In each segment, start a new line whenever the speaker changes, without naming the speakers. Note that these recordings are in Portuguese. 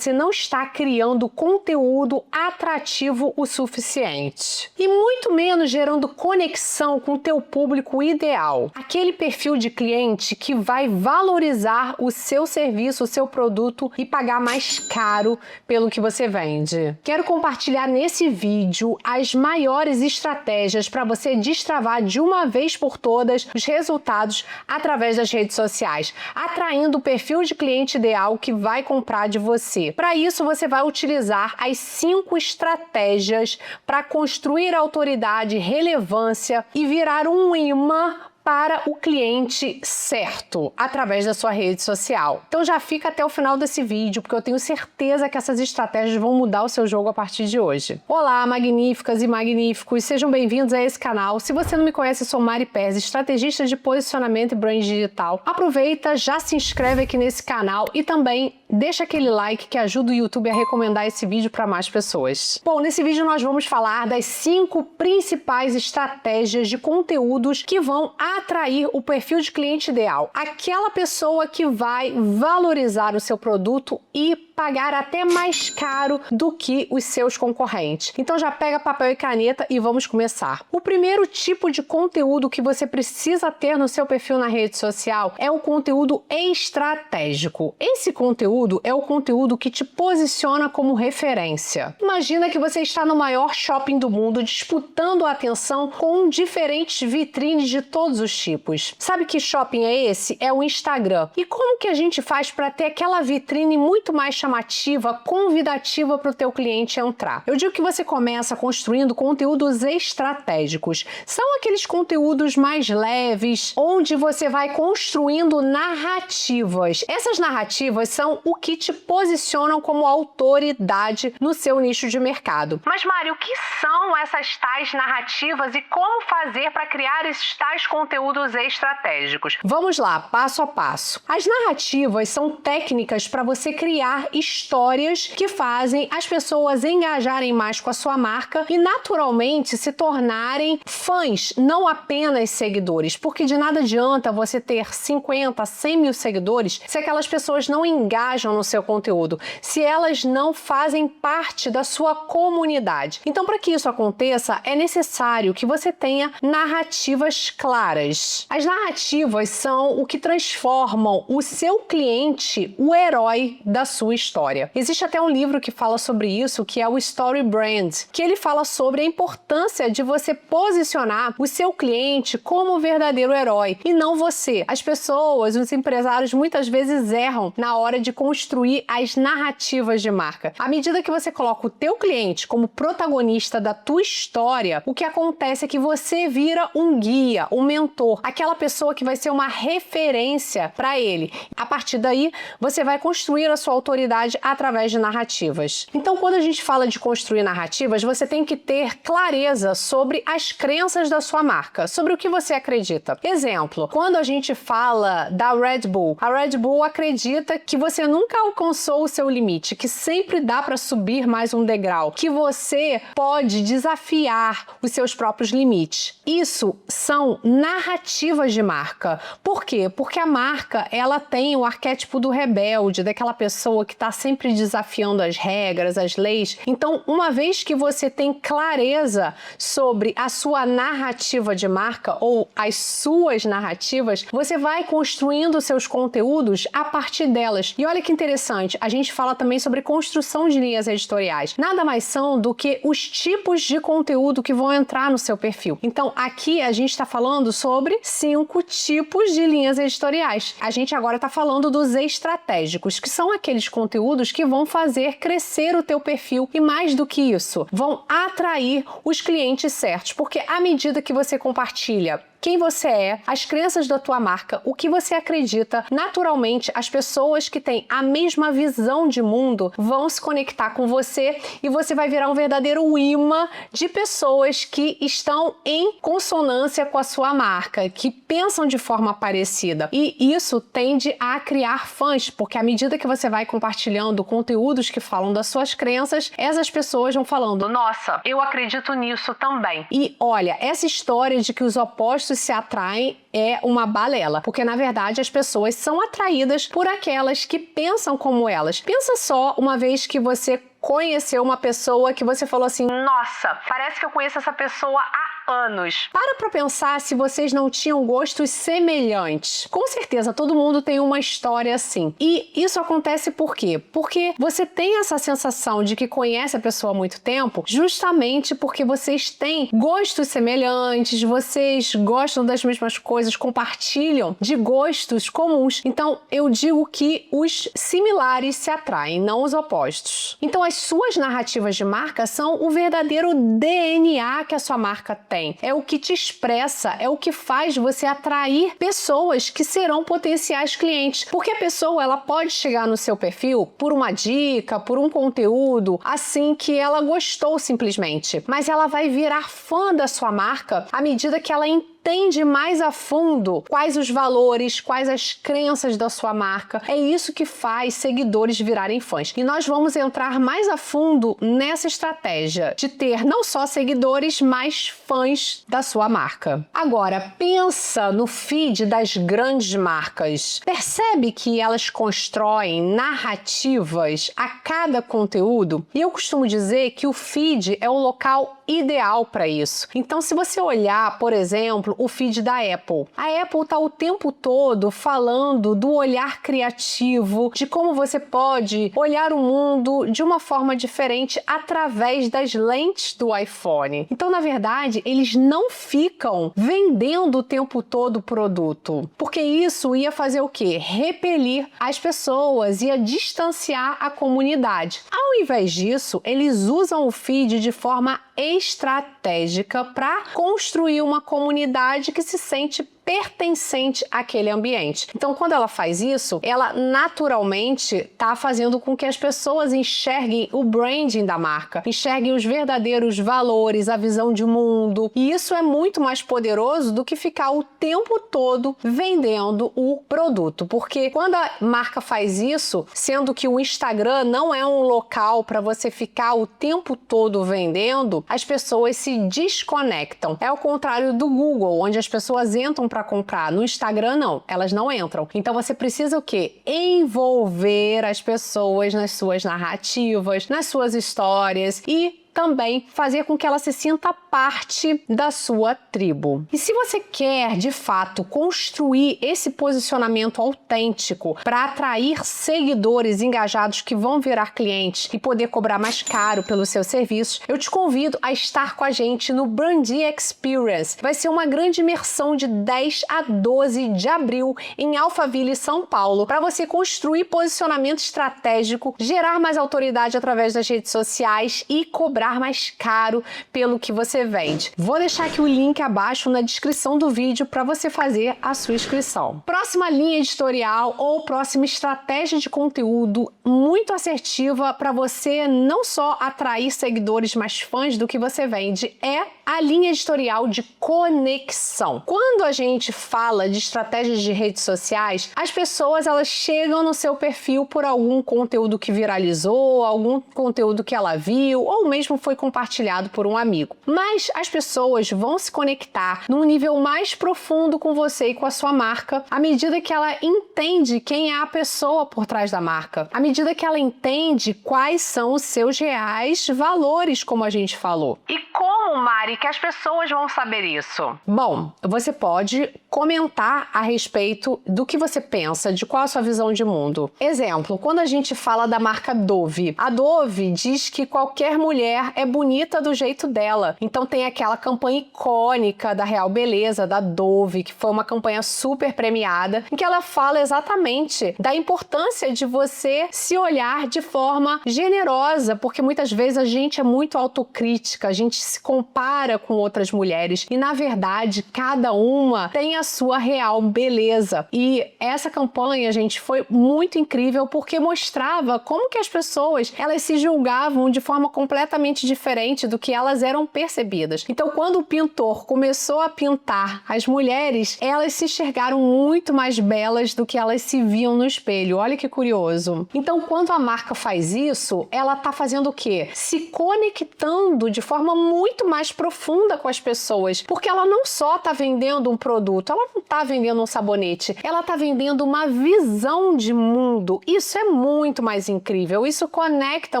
você não está criando conteúdo atrativo o suficiente. E muito menos gerando conexão com o teu público ideal. Aquele perfil de cliente que vai valorizar o seu serviço, o seu produto e pagar mais caro pelo que você vende. Quero compartilhar nesse vídeo as maiores estratégias para você destravar de uma vez por todas os resultados através das redes sociais, atraindo o perfil de cliente ideal que vai comprar de você. Para isso, você vai utilizar as 5 estratégias para construir autoridade, relevância e virar um imã para o cliente certo, através da sua rede social. Então já fica até o final desse vídeo, porque eu tenho certeza que essas estratégias vão mudar o seu jogo a partir de hoje. Olá, magníficas e magníficos, sejam bem-vindos a esse canal. Se você não me conhece, eu sou Mari Pes, estrategista de posicionamento e brand digital. Aproveita, já se inscreve aqui nesse canal e também deixa aquele like que ajuda o YouTube a recomendar esse vídeo para mais pessoas. Bom, nesse vídeo nós vamos falar das 5 principais estratégias de conteúdos que vão atrair o perfil de cliente ideal, aquela pessoa que vai valorizar o seu produto e pagar até mais caro do que os seus concorrentes. Então já pega papel e caneta e vamos começar. O primeiro tipo de conteúdo que você precisa ter no seu perfil na rede social é o conteúdo estratégico. Esse conteúdo é o conteúdo que te posiciona como referência. Imagina que você está no maior shopping do mundo disputando a atenção com diferentes vitrines de todos os tipos. Sabe que shopping é esse? É o Instagram. E como que a gente faz para ter aquela vitrine muito mais chamativa, convidativa para o teu cliente entrar? Eu digo que você começa construindo conteúdos estratégicos. São aqueles conteúdos mais leves, onde você vai construindo narrativas. Essas narrativas são o que te posicionam como autoridade no seu nicho de mercado. Mas, Mari, o que são essas tais narrativas e como fazer para criar esses tais conteúdos estratégicos? Vamos lá, passo a passo. As narrativas são técnicas para você criar histórias que fazem as pessoas engajarem mais com a sua marca e naturalmente se tornarem fãs, não apenas seguidores, porque de nada adianta você ter 50, 100 mil seguidores se aquelas pessoas não engajam no seu conteúdo, se elas não fazem parte da sua comunidade. Então, para que isso aconteça, é necessário que você tenha narrativas claras. As narrativas são o que transformam o seu cliente, o herói da sua história. Existe até um livro que fala sobre isso, que é o Story Brand, que ele fala sobre a importância de você posicionar o seu cliente como o verdadeiro herói e não você. As pessoas, os empresários muitas vezes erram na hora de construir as narrativas de marca. À medida que você coloca o teu cliente como protagonista da tua história, o que acontece é que você vira um guia, um mentor, aquela pessoa que vai ser uma referência para ele. A partir daí, você vai construir a sua autoridade através de narrativas. Então, quando a gente fala de construir narrativas, você tem que ter clareza sobre as crenças da sua marca, sobre o que você acredita. Exemplo, quando a gente fala da Red Bull, a Red Bull acredita que você nunca alcançou o seu limite, que sempre dá para subir mais um degrau, que você pode desafiar os seus próprios limites. Isso são narrativas de marca. Por quê? Porque a marca, ela tem o arquétipo do rebelde, daquela pessoa que está sempre desafiando as regras, as leis. Então, uma vez que você tem clareza sobre a sua narrativa de marca ou as suas narrativas, você vai construindo seus conteúdos a partir delas. E olha que interessante, a gente fala também sobre construção de linhas editoriais. Nada mais são do que os tipos de conteúdo que vão entrar no seu perfil. Então, aqui a gente está falando sobre 5 tipos de linhas editoriais. A gente agora está falando dos estratégicos, que são aqueles conteúdos que vão fazer crescer o teu perfil e, mais do que isso, vão atrair os clientes certos, porque à medida que você compartilha quem você é, as crenças da tua marca, o que você acredita, naturalmente as pessoas que têm a mesma visão de mundo vão se conectar com você e você vai virar um verdadeiro imã de pessoas que estão em consonância com a sua marca, que pensam de forma parecida. E isso tende a criar fãs, porque à medida que você vai compartilhando conteúdos que falam das suas crenças, essas pessoas vão falando: nossa, eu acredito nisso também. E olha, essa história de que os opostos opostos se atraem é uma balela, porque na verdade as pessoas são atraídas por aquelas que pensam como elas. Pensa só uma vez que você conheceu uma pessoa que você falou assim: nossa, parece que eu conheço essa pessoa há anos. Para pensar se vocês não tinham gostos semelhantes. Com certeza, todo mundo tem uma história assim. E isso acontece por quê? Porque você tem essa sensação de que conhece a pessoa há muito tempo, justamente porque vocês têm gostos semelhantes, vocês gostam das mesmas coisas, compartilham de gostos comuns. Então, eu digo que os similares se atraem, não os opostos. Então, as suas narrativas de marca são o verdadeiro DNA que a sua marca tem. É o que te expressa, é o que faz você atrair pessoas que serão potenciais clientes. Porque a pessoa, ela pode chegar no seu perfil por uma dica, por um conteúdo, assim que ela gostou simplesmente. Mas ela vai virar fã da sua marca à medida que ela entende mais a fundo quais os valores, quais as crenças da sua marca. É isso que faz seguidores virarem fãs. E nós vamos entrar mais a fundo nessa estratégia de ter não só seguidores, mas fãs da sua marca. Agora, pensa no feed das grandes marcas. Percebe que elas constroem narrativas a cada conteúdo? E eu costumo dizer que o feed é o local ideal para isso. Então, se você olhar, por exemplo, o feed da Apple, a Apple está o tempo todo falando do olhar criativo, de como você pode olhar o mundo de uma forma diferente através das lentes do iPhone. Então, na verdade, eles não ficam vendendo o tempo todo o produto, porque isso ia fazer o quê? Repelir as pessoas, ia distanciar a comunidade. Ao invés disso, eles usam o feed de forma estratégica para construir uma comunidade que se sente pertencente àquele ambiente. Então, quando ela faz isso, ela naturalmente está fazendo com que as pessoas enxerguem o branding da marca, enxerguem os verdadeiros valores, a visão de mundo. E isso é muito mais poderoso do que ficar o tempo todo vendendo o produto. Porque quando a marca faz isso, sendo que o Instagram não é um local para você ficar o tempo todo vendendo, as pessoas se desconectam. É o contrário do Google, onde as pessoas entram para comprar. No Instagram, não. Elas não entram. Então, você precisa o quê? Envolver as pessoas nas suas narrativas, nas suas histórias e também fazer com que ela se sinta parte da sua tribo. E se você quer, de fato, construir esse posicionamento autêntico para atrair seguidores engajados que vão virar clientes e poder cobrar mais caro pelos seus serviços, eu te convido a estar com a gente no Brandi Experience. Vai ser uma grande imersão de 10 a 12 de abril em Alphaville, São Paulo, para você construir posicionamento estratégico, gerar mais autoridade através das redes sociais e cobrar mais caro pelo que você vende. Vou deixar aqui o link abaixo na descrição do vídeo para você fazer a sua inscrição. Próxima linha editorial ou próxima estratégia de conteúdo muito assertiva para você não só atrair seguidores, mas fãs do que você vende é a linha editorial de conexão. Quando a gente fala de estratégias de redes sociais, as pessoas elas chegam no seu perfil por algum conteúdo que viralizou, algum conteúdo que ela viu, ou mesmo foi compartilhado por um amigo. Mas as pessoas vão se conectar num nível mais profundo com você e com a sua marca à medida que ela entende quem é a pessoa por trás da marca, à medida que ela entende quais são os seus reais valores, como a gente falou. E como, Mari, que as pessoas vão saber isso? Bom, você pode comentar a respeito do que você pensa, de qual a sua visão de mundo. Exemplo, quando a gente fala da marca Dove, a Dove diz que qualquer mulher é bonita do jeito dela. Então tem aquela campanha icônica da Real Beleza, da Dove, que foi uma campanha super premiada, em que ela fala exatamente da importância de você se olhar de forma generosa, porque muitas vezes a gente é muito autocrítica, a gente se compara com outras mulheres e, na verdade, cada uma tem a sua real beleza. E essa campanha, gente, foi muito incrível porque mostrava como que as pessoas, elas se julgavam de forma completamente totalmente diferente do que elas eram percebidas. Então, quando o pintor começou a pintar as mulheres, elas se enxergaram muito mais belas do que elas se viam no espelho. Olha que curioso. Então, quando a marca faz isso, ela tá fazendo o quê? Se conectando de forma muito mais profunda com as pessoas, porque ela não só tá vendendo um produto, ela não tá vendendo um sabonete, ela tá vendendo uma visão de mundo. Isso é muito mais incrível, isso conecta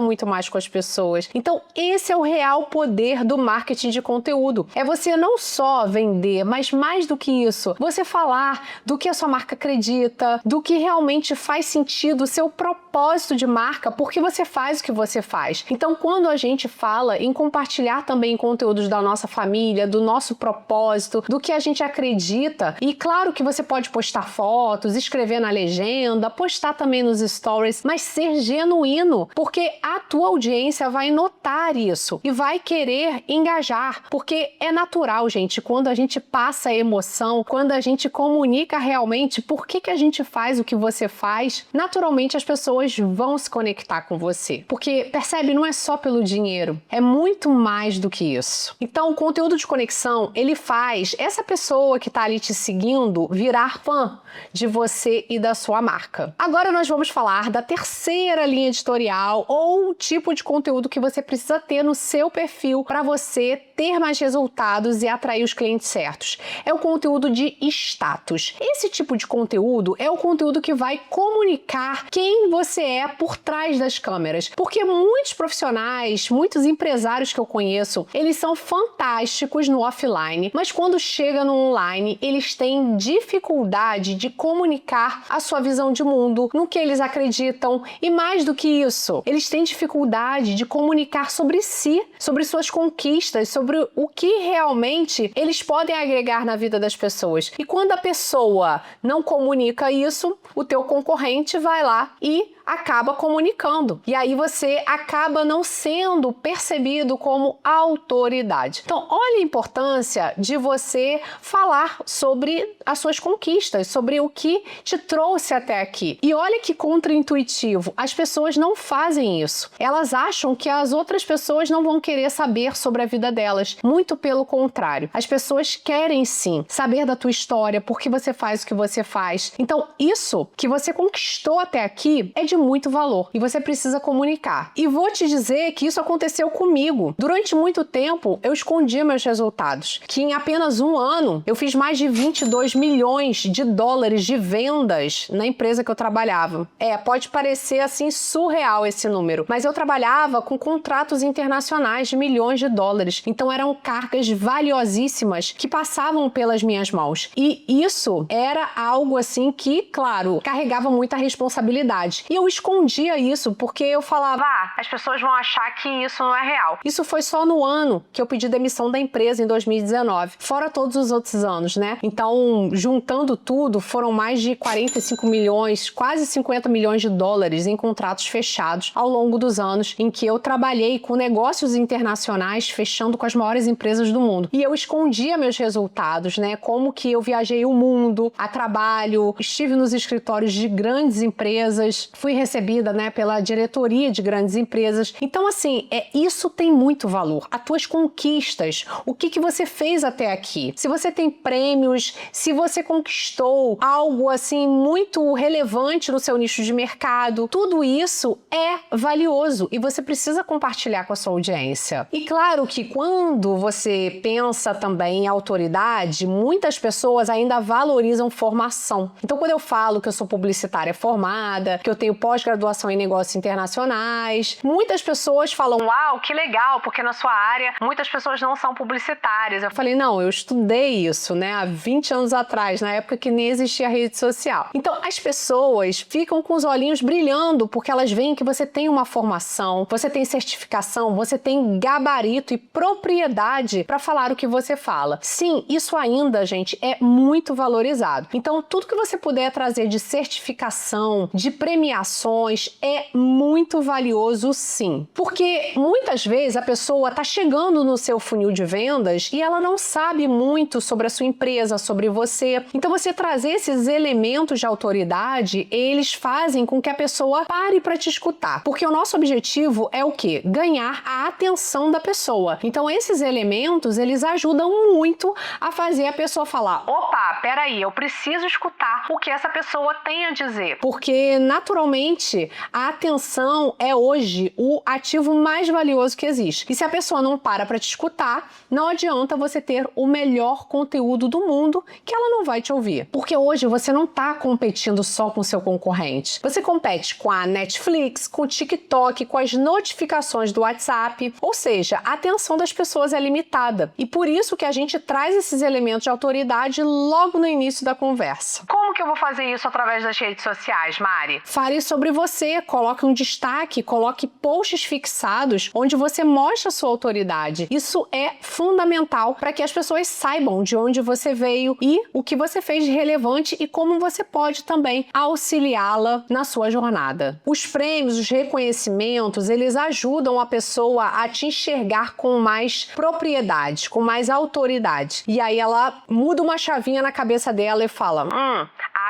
muito mais com as pessoas. Então, esse é o real poder do marketing de conteúdo. É você não só vender, mas mais do que isso, você falar do que a sua marca acredita, do que realmente faz sentido, o seu propósito de marca, porque você faz o que você faz. Então, quando a gente fala em compartilhar também conteúdos da nossa família, do nosso propósito, do que a gente acredita, e claro que você pode postar fotos, escrever na legenda, postar também nos stories, mas ser genuíno, porque a tua audiência vai notar isso e vai querer engajar, porque é natural, gente, quando a gente passa a emoção, quando a gente comunica realmente por que a gente faz o que você faz, naturalmente as pessoas vão se conectar com você. Porque, percebe, não é só pelo dinheiro, é muito mais do que isso. Então, o conteúdo de conexão, ele faz essa pessoa que está ali te seguindo virar fã de você e da sua marca. Agora nós vamos falar da terceira linha editorial ou tipo de conteúdo que você precisa ter no seu perfil para você ter mais resultados e atrair os clientes certos. É o conteúdo de status. Esse tipo de conteúdo é o conteúdo que vai comunicar quem você é por trás das câmeras. Porque muitos profissionais, muitos empresários que eu conheço, eles são fantásticos no offline, mas quando chega no online, eles têm dificuldade de comunicar a sua visão de mundo, no que eles acreditam, e mais do que isso, eles têm dificuldade de comunicar sobre si, sobre suas conquistas, sobre o que realmente eles podem agregar na vida das pessoas. E quando a pessoa não comunica isso, o teu concorrente vai lá e acaba comunicando. E aí você acaba não sendo percebido como autoridade. Então, olha a importância de você falar sobre as suas conquistas, sobre o que te trouxe até aqui. E olha que contraintuitivo, as pessoas não fazem isso. Elas acham que as outras pessoas não vão querer saber sobre a vida delas. Muito pelo contrário. As pessoas querem sim saber da tua história, por que você faz o que você faz. Então, isso que você conquistou até aqui é de muito valor e você precisa comunicar. E vou te dizer que isso aconteceu comigo. Durante muito tempo, eu escondia meus resultados, que em apenas um ano, eu fiz mais de 22 milhões de dólares de vendas na empresa que eu trabalhava. Pode parecer assim surreal esse número, mas eu trabalhava com contratos internacionais de milhões de dólares. Então eram cargas valiosíssimas que passavam pelas minhas mãos. E isso era algo assim que, claro, carregava muita responsabilidade. E eu escondia isso porque eu falava, as pessoas vão achar que isso não é real. Isso foi só no ano que eu pedi demissão da empresa, em 2019, fora todos os outros anos, né? Então, juntando tudo, foram mais de 45 milhões, quase 50 milhões de dólares em contratos fechados ao longo dos anos em que eu trabalhei com negócios internacionais, fechando com as maiores empresas do mundo. E eu escondia meus resultados, né? Como que eu viajei o mundo a trabalho, estive nos escritórios de grandes empresas, fui recebida, né, pela diretoria de grandes empresas. Então, assim, isso tem muito valor. As tuas conquistas, o que você fez até aqui. Se você tem prêmios, se você conquistou algo, assim, muito relevante no seu nicho de mercado, tudo isso é valioso e você precisa compartilhar com a sua audiência. E claro que quando você pensa também em autoridade, muitas pessoas ainda valorizam formação. Então, quando eu falo que eu sou publicitária formada, que eu tenho pós-graduação em negócios internacionais, muitas pessoas falam, uau, que legal, porque na sua área muitas pessoas não são publicitárias. Eu falei, não, eu estudei isso, né, há 20 anos atrás, na época que nem existia rede social. Então, as pessoas ficam com os olhinhos brilhando porque elas veem que você tem uma formação, você tem certificação, você tem gabarito e propriedade para falar o que você fala. Sim, isso ainda, gente, é muito valorizado. Então, tudo que você puder trazer de certificação, de premiação, informações é muito valioso, sim. Porque muitas vezes a pessoa está chegando no seu funil de vendas e ela não sabe muito sobre a sua empresa, sobre você. Então você trazer esses elementos de autoridade, eles fazem com que a pessoa pare para te escutar. Porque o nosso objetivo é o quê? Ganhar a atenção da pessoa. Então esses elementos, eles ajudam muito a fazer a pessoa falar: opa, peraí, eu preciso escutar o que essa pessoa tem a dizer. Porque, naturalmente, a atenção é hoje o ativo mais valioso que existe. E se a pessoa não para te escutar, não adianta você ter o melhor conteúdo do mundo, que ela não vai te ouvir. Porque hoje você não está competindo só com o seu concorrente. Você compete com a Netflix, com o TikTok, com as notificações do WhatsApp. Ou seja, a atenção das pessoas é limitada. E por isso que a gente traz esses elementos de autoridade logo no início da conversa. Como que eu vou fazer isso através das redes sociais, Mari? Fale sobre você, coloque um destaque, coloque posts fixados onde você mostra a sua autoridade. Isso é fundamental para que as pessoas saibam de onde você veio e o que você fez de relevante e como você pode também auxiliá-la na sua jornada. Os prêmios, os reconhecimentos, eles ajudam a pessoa a te enxergar com mais propriedade, com mais autoridade. E aí ela muda uma chavinha na cabeça dela e fala: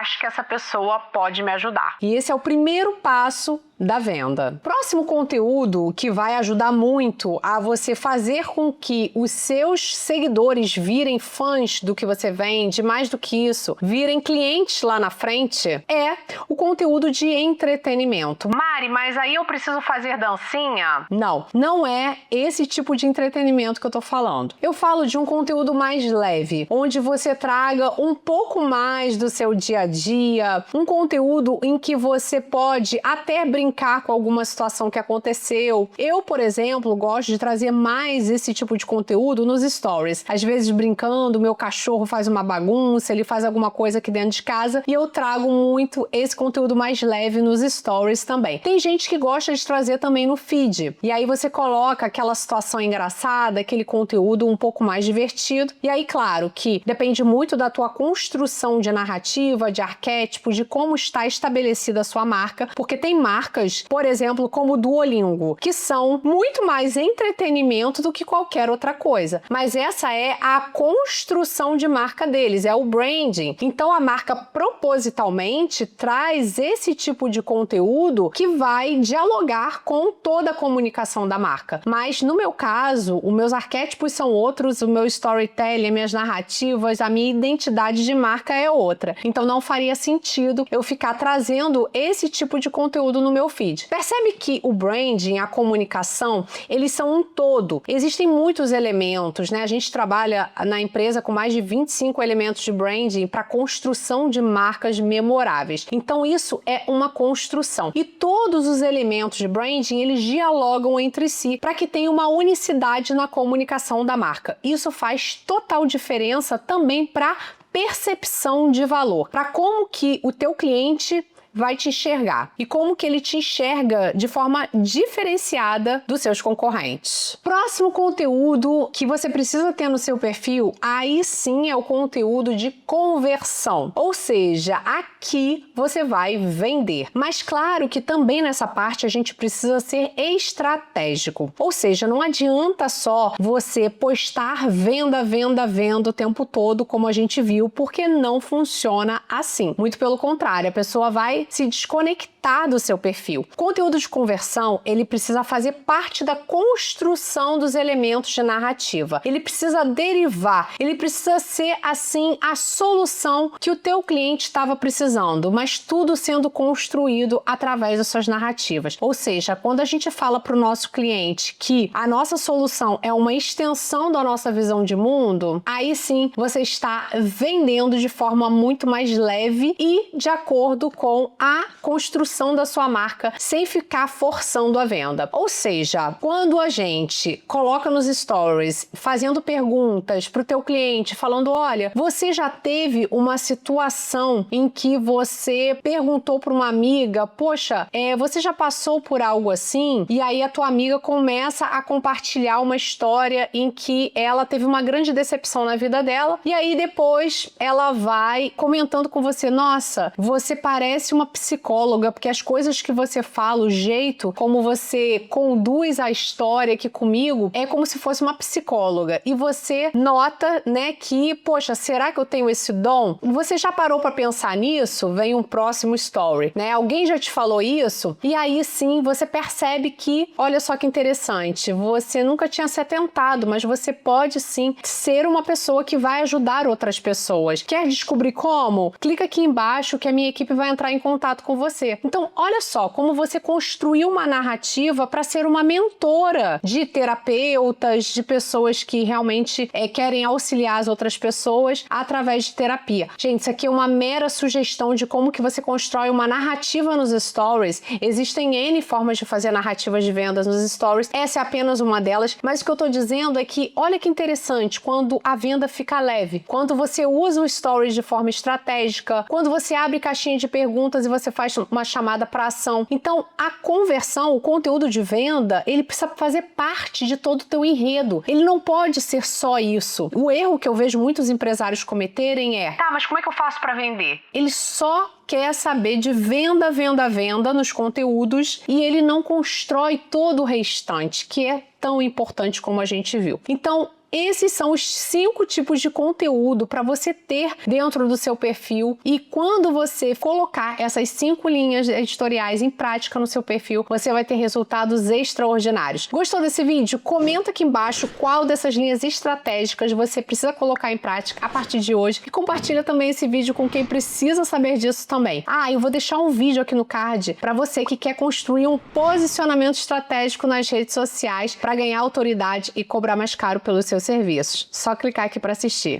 acho que essa pessoa pode me ajudar. E esse é o primeiro passo da venda. Próximo conteúdo que vai ajudar muito a você fazer com que os seus seguidores virem fãs do que você vende, mais do que isso, virem clientes lá na frente, é o conteúdo de entretenimento. Mari, mas aí eu preciso fazer dancinha? Não, não é esse tipo de entretenimento que eu tô falando. Eu falo de um conteúdo mais leve, onde você traga um pouco mais do seu dia a dia, um conteúdo em que você pode até brincar com alguma situação que aconteceu. Eu, por exemplo, gosto de trazer mais esse tipo de conteúdo nos stories. Às vezes brincando, meu cachorro faz uma bagunça, ele faz alguma coisa aqui dentro de casa e eu trago muito esse conteúdo mais leve nos stories também. Tem gente que gosta de trazer também no feed. E aí você coloca aquela situação engraçada, aquele conteúdo um pouco mais divertido. E aí, claro, que depende muito da tua construção de narrativa, de arquétipo, de como está estabelecida a sua marca, porque tem marcas, por exemplo, como o Duolingo, que são muito mais entretenimento do que qualquer outra coisa. Mas essa é a construção de marca deles, é o branding. Então a marca propositalmente traz esse tipo de conteúdo que vai dialogar com toda a comunicação da marca. Mas no meu caso, os meus arquétipos são outros, o meu storytelling, minhas narrativas, a minha identidade de marca é outra. Então não faria sentido eu ficar trazendo esse tipo de conteúdo no meu feed. Percebe que o branding, a comunicação, eles são um todo. Existem muitos elementos, né? A gente trabalha na empresa com mais de 25 elementos de branding para construção de marcas memoráveis. Então isso é uma construção. E todos os elementos de branding, eles dialogam entre si para que tenha uma unicidade na comunicação da marca. Isso faz total diferença também para percepção de valor, para como que o teu cliente vai te enxergar e como que ele te enxerga de forma diferenciada dos seus concorrentes. Próximo conteúdo que você precisa ter no seu perfil, aí sim é o conteúdo de conversão, ou seja, aqui você vai vender. Mas claro que também nessa parte a gente precisa ser estratégico, ou seja, não adianta só você postar venda, venda, venda o tempo todo como a gente viu, porque não funciona assim. Muito pelo contrário, a pessoa vai se desconectar do seu perfil. O conteúdo de conversão, ele precisa fazer parte da construção dos elementos de narrativa. Ele precisa derivar, ele precisa ser, assim, a solução que o teu cliente estava precisando, mas tudo sendo construído através das suas narrativas. Ou seja, quando a gente fala para o nosso cliente que a nossa solução é uma extensão da nossa visão de mundo, aí sim você está vendendo de forma muito mais leve e de acordo com a construção da sua marca, sem ficar forçando a venda. Ou seja, quando a gente coloca nos stories fazendo perguntas para o teu cliente, falando: olha, você já teve uma situação em que você perguntou para uma amiga, poxa, você já passou por algo assim? E aí a tua amiga começa a compartilhar uma história em que ela teve uma grande decepção na vida dela, e aí depois ela vai comentando com você: nossa, você parece uma psicóloga, porque as coisas que você fala, o jeito como você conduz a história aqui comigo, é como se fosse uma psicóloga. E você nota, né, que, poxa, será que eu tenho esse dom? Você já parou para pensar nisso? Vem um próximo story, né? Alguém já te falou isso? E aí sim, você percebe que, olha só que interessante, você nunca tinha se atentado, mas você pode sim ser uma pessoa que vai ajudar outras pessoas. Quer descobrir como? Clica aqui embaixo que a minha equipe vai entrar em contato com você. Então, olha só como você construiu uma narrativa para ser uma mentora de terapeutas, de pessoas que realmente querem auxiliar as outras pessoas através de terapia. Gente, isso aqui é uma mera sugestão de como que você constrói uma narrativa nos stories. Existem N formas de fazer narrativas de vendas nos stories. Essa é apenas uma delas, mas o que eu tô dizendo é que, olha que interessante, quando a venda fica leve, quando você usa o stories de forma estratégica, quando você abre caixinha de perguntas e você faz uma chamada para ação. Então, a conversão, o conteúdo de venda, ele precisa fazer parte de todo o teu enredo. Ele não pode ser só isso. O erro que eu vejo muitos empresários cometerem é: tá, mas como é que eu faço para vender? Ele só quer saber de venda, venda, venda nos conteúdos e ele não constrói todo o restante, que é tão importante como a gente viu. Então, esses são os 5 tipos de conteúdo para você ter dentro do seu perfil, e quando você colocar essas 5 linhas editoriais em prática no seu perfil, você vai ter resultados extraordinários. Gostou desse vídeo? Comenta aqui embaixo qual dessas linhas estratégicas você precisa colocar em prática a partir de hoje e compartilha também esse vídeo com quem precisa saber disso também. Eu vou deixar um vídeo aqui no card para você que quer construir um posicionamento estratégico nas redes sociais para ganhar autoridade e cobrar mais caro pelos seus serviços. Só clicar aqui para assistir.